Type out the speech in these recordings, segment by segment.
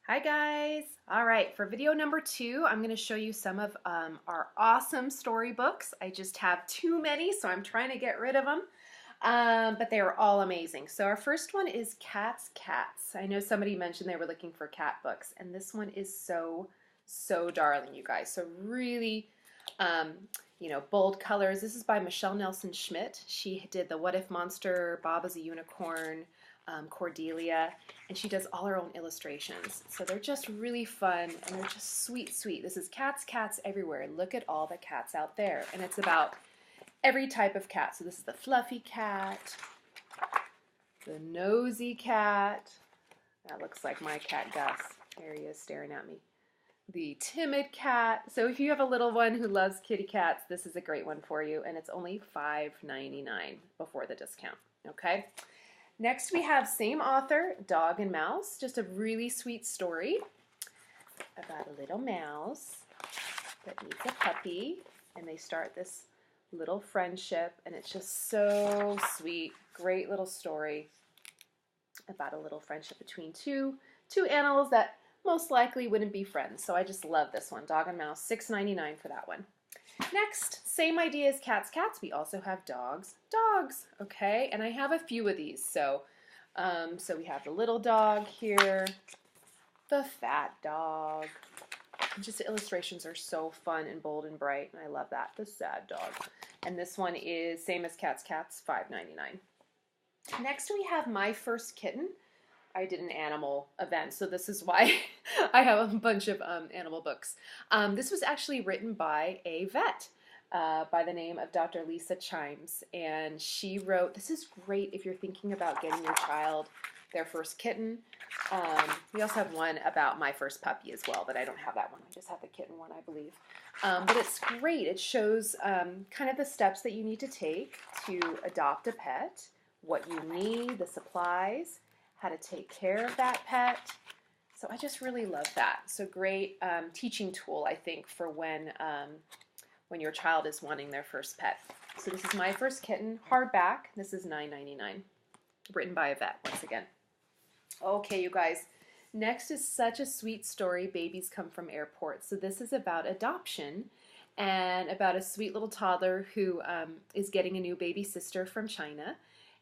Hi guys! All right, for video number 2, I'm going to show you some of our awesome storybooks. I just have too many, so I'm trying to get rid of them, but they are all amazing. So our first one is Cats, Cats. I know somebody mentioned they were looking for cat books, and this one is so darling, you guys. So really, bold colors. This is by Michelle Nelson Schmidt. She did the What If Monster, Bob is a Unicorn, Cordelia, and she does all her own illustrations. So they're just really fun, and they're just sweet, sweet. This is Cats, Cats Everywhere. Look at all the cats out there. And it's about every type of cat. So this is the fluffy cat, the nosy cat. That looks like my cat Gus. There he is staring at me. The timid cat. So if you have a little one who loves kitty cats, this is a great one for you, and it's only $5.99 before the discount. Okay? Next we have same author, Dog and Mouse. Just a really sweet story about a little mouse that needs a puppy, and they start this little friendship, and it's just so sweet. Great little story about a little friendship between two animals that most likely wouldn't be friends. So I just love this one. Dog and Mouse, $6.99 for that one. Next, same idea as Cats, Cats. We also have Dogs, Dogs. Okay, and I have a few of these. So we have the little dog here, the fat dog. Just the illustrations are so fun and bold and bright, and I love that. The sad dog. And this one is same as Cats, Cats, $5.99. Next we have My First Kitten. I did an animal event, so this is why I have a bunch of animal books. This was actually written by a vet by the name of Dr. Lisa Chimes, and she wrote, this is great if you're thinking about getting your child their first kitten. We also have one about my first puppy as well, but I don't have that one. I just have the kitten one, I believe. But it's great. It shows kind of the steps that you need to take to adopt a pet, what you need, the supplies, how to take care of that pet. So I just really love that. So great teaching tool, I think, for when your child is wanting their first pet. So this is My First Kitten, hardback. This is $9.99, written by a vet, once again. Okay, you guys. Next is such a sweet story, Babies Come from Airports. So this is about adoption and about a sweet little toddler who is getting a new baby sister from China.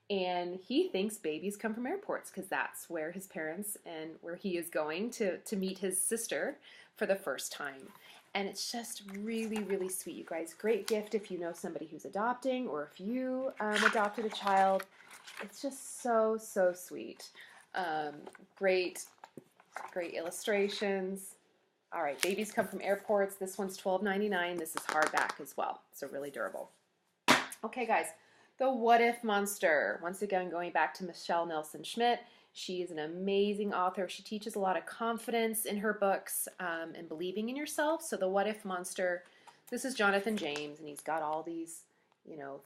And he thinks babies come from airports because that's where his parents and where he is going to meet his sister for the first time. And it's just really, really sweet, you guys. Great gift if you know somebody who's adopting or if you adopted a child. It's just so sweet. Great illustrations. All right, Babies Come from Airports. This one's $12.99. This is hardback as well, so really durable. Okay, guys. The What If Monster. Once again, going back to Michelle Nelson Schmidt. She is an amazing author. She teaches a lot of confidence in her books and believing in yourself. So the What If Monster, this is Jonathan James, and he's got all these,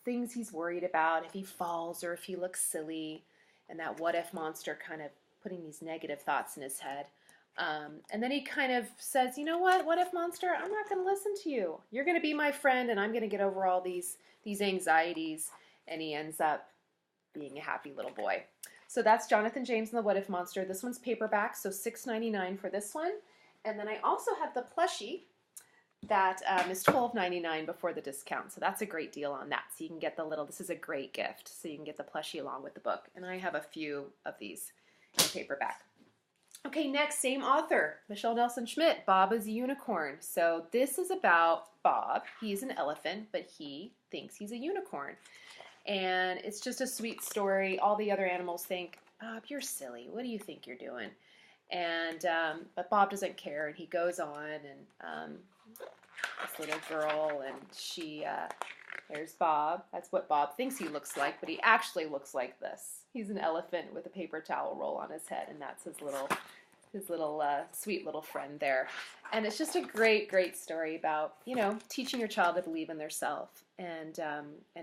things he's worried about, if he falls or if he looks silly, and that What If Monster kind of putting these negative thoughts in his head. And then he kind of says, you know what if Monster, I'm not going to listen to you. You're going to be my friend, and I'm going to get over all these anxieties. And he ends up being a happy little boy. So that's Jonathan James and the What If Monster. This one's paperback, so $6.99 for this one. And then I also have the plushie that is $12.99 before the discount. So that's a great deal on that. So you can get the little, this is a great gift. So you can get the plushie along with the book. And I have a few of these in paperback. Okay, next, same author, Michelle Nelson Schmidt, Bob is a Unicorn. So this is about Bob. He's an elephant, but he thinks he's a unicorn. And it's just a sweet story. All the other animals think, Bob, you're silly. What do you think you're doing? And but Bob doesn't care, and he goes on, and this little girl, and there's Bob. That's what Bob thinks he looks like, but he actually looks like this. He's an elephant with a paper towel roll on his head, and that's his little sweet little friend there. And it's just a great story about, teaching your child to believe in themselves and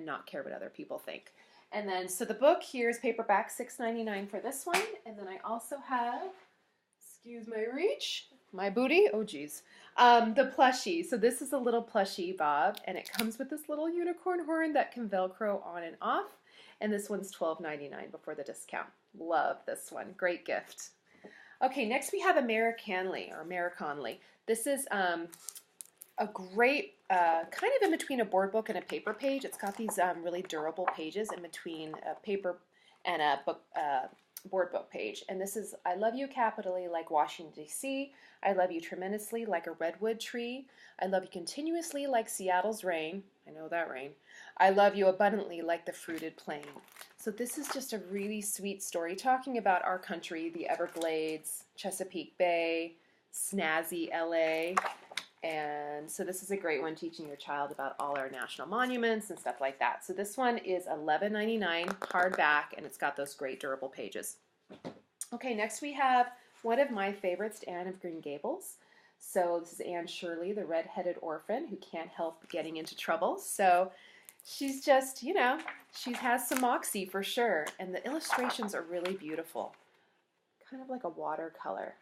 not care what other people think. And then, so the book here is paperback, $6.99 for this one. And then I also have, excuse my reach, my booty, oh geez, the plushie. So this is a little plushie, Bob, and it comes with this little unicorn horn that can Velcro on and off. And this one's $12.99 before the discount. Love this one. Great gift. Okay, next we have Americanly or Americanly. This is a great kind of in between a board book and a paper page. It's got these really durable pages in between a paper and a book board book page. And this is I love you capitally like Washington, D.C. I love you tremendously like a redwood tree. I love you continuously like Seattle's rain. I know that rain. I love you abundantly like the fruited plain. So this is just a really sweet story talking about our country, the Everglades, Chesapeake Bay, snazzy LA. And so this is a great one teaching your child about all our national monuments and stuff like that. So this one is $11.99 hardback, and it's got those great durable pages. Okay, next we have one of my favorites, Anne of Green Gables. So this is Anne Shirley, the red-headed orphan who can't help getting into trouble. So she's just, you know, she has some moxie for sure. And the illustrations are really beautiful, kind of like a watercolor.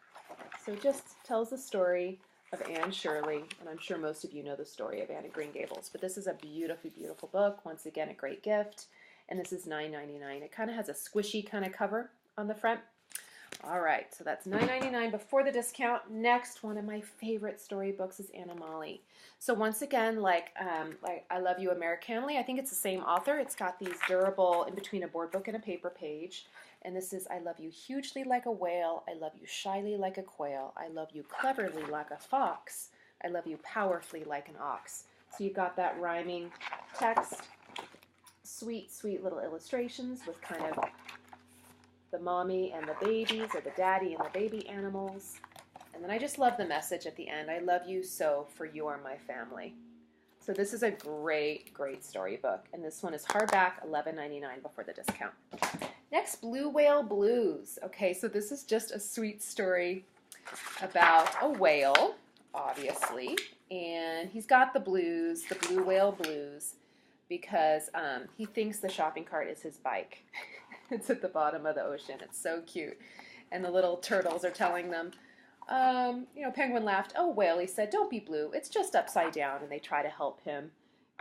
So it just tells the story of Anne Shirley, and I'm sure most of you know the story of Anne of Green Gables, but this is a beautiful, beautiful book. Once again, a great gift, and this is $9.99. It kind of has a squishy kind of cover on the front. All right, so that's $9.99 before the discount. Next, one of my favorite storybooks is Animali. So once again, like I Love You Americanly, I think it's the same author. It's got these durable, in between a board book and a paper page. And this is I love you hugely like a whale. I love you shyly like a quail. I love you cleverly like a fox. I love you powerfully like an ox. So you've got that rhyming text, sweet, sweet little illustrations with kind of the mommy and the babies, or the daddy and the baby animals. And then I just love the message at the end. I love you so, for you are my family. So this is a great, great storybook. And this one is hardback, $11.99 before the discount. Next, Blue Whale Blues. Okay, so this is just a sweet story about a whale, obviously. And he's got the blues, the blue whale blues, because he thinks the shopping cart is his bike. It's at the bottom of the ocean. It's so cute. And the little turtles are telling them, you know, Penguin laughed. Oh, whale, he said, don't be blue. It's just upside down. And they try to help him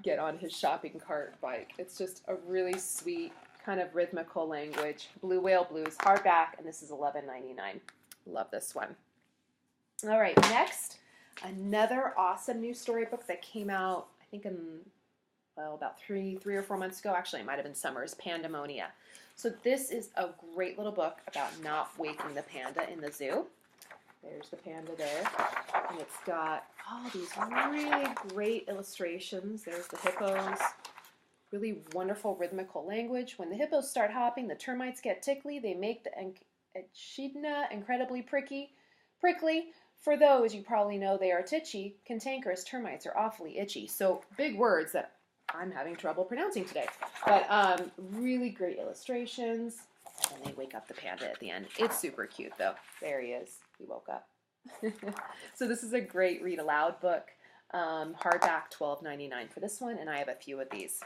get on his shopping cart bike. It's just a really sweet kind of rhythmical language. Blue Whale Blues, hardback, and this is $11.99. Love this one. All right, next, another awesome new storybook that came out, I think in, well, about three or 4 months ago. Actually, it might have been summer's Pandemonia. So this is a great little book about not waking the panda in the zoo. There's the panda there. And it's got all these really great illustrations. There's the hippos. Really wonderful rhythmical language. When the hippos start hopping, the termites get tickly. They make the echidna incredibly prickly. For those, you probably know they are titchy. Cantankerous termites are awfully itchy. So big words that I'm having trouble pronouncing today. But really great illustrations. And then they wake up the panda at the end. It's super cute, though. There he is. He woke up. So this is a great read aloud book. Hardback, $12.99 for this one, and I have a few of these.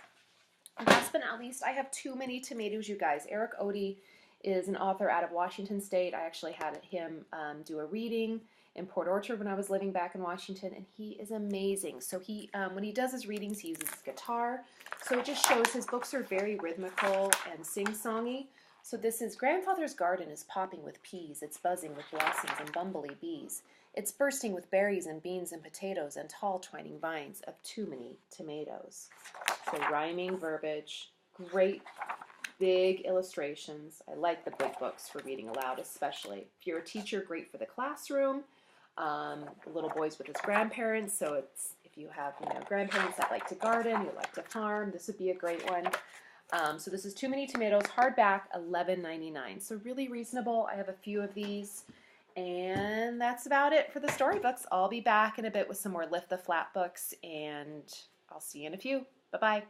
Last but not least, I have Too Many Tomatoes, you guys. Eric Odie is an author out of Washington State. I actually had him do a reading in Port Orchard when I was living back in Washington, and he is amazing. So he, when he does his readings, he uses his guitar. So it just shows his books are very rhythmical and sing-songy. So this is Grandfather's garden is popping with peas. It's buzzing with blossoms and bumblebee bees. It's bursting with berries and beans and potatoes and tall twining vines of too many tomatoes. So rhyming verbiage, great big illustrations. I like the big books for reading aloud, especially. If you're a teacher, great for the classroom. The little boy's with his grandparents, so it's if you have grandparents that like to garden, you like to farm, this would be a great one. So this is Too Many Tomatoes, hardback, $11.99. So really reasonable. I have a few of these. And that's about it for the storybooks. I'll be back in a bit with some more Lift the Flat books, and I'll see you in a few. Bye-bye.